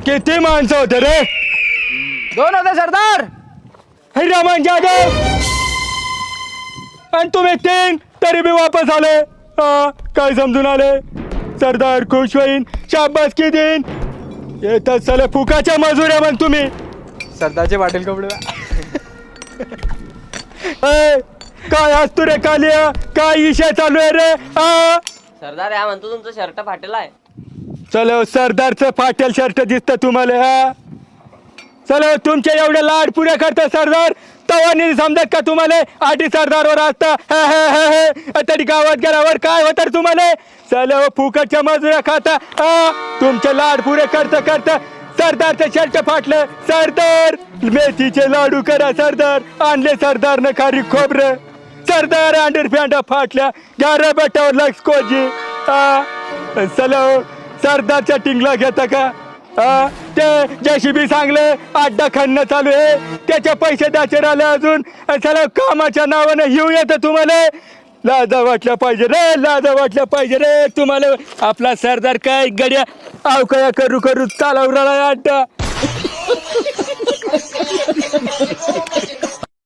किती माणसं होते रे? 2 होते सरदार. हिरामन जाधव आणि तुम्ही 3 तरी बी वापस आले. काय समजून आले? सरदार खुश होईन, शाबासकी देईन. येतात साले फुकाच्या मजुऱ्या मग तुम्ही. सरदारचे पाटील कपडे. काय असतो रे कालिया? काय विषय चालू आहे रे? सरदार या म्हणतो तुमचं शर्ट फाटेला आहे. चलो सरदारचं फाटेल शर्ट दिसतं तुम्हाला? चलो तुमच्या एवढ्या लाड पुऱ्या करता सरदार, तवा नाही समजत का तुम्हाला? आधी सरदारवर असता तरी गावात गेल्यावर काय होतं तुम्हाला? चलो फुकटच्या मजुऱ्या खाता. तुमचे लाड पुरे करता करता सरदारचं शर्ट फाटलं. सरदार मेथीचे लाडू करा सरदार. आणले सरदारनं खारी खोबरं. सरदार अंडर पॅन्टा फाटल्या. ग्यारा बेटावर लक्ष कोजी. चलो सरदारच्या टिंगला घेता का? ते JCB सांगले अड्डा खणणं चालू आहे, त्याचे पैसे द्यायचे राहिले अजून. चला कामाच्या नावानं येऊ येतं तुम्हाला. लाजा वाटल्या पाहिजे रे, लाजा वाटल्या पाहिजे रे तुम्हाला. आपला सरदार काय गड्या अवकया करू करू चालवला अड्डा.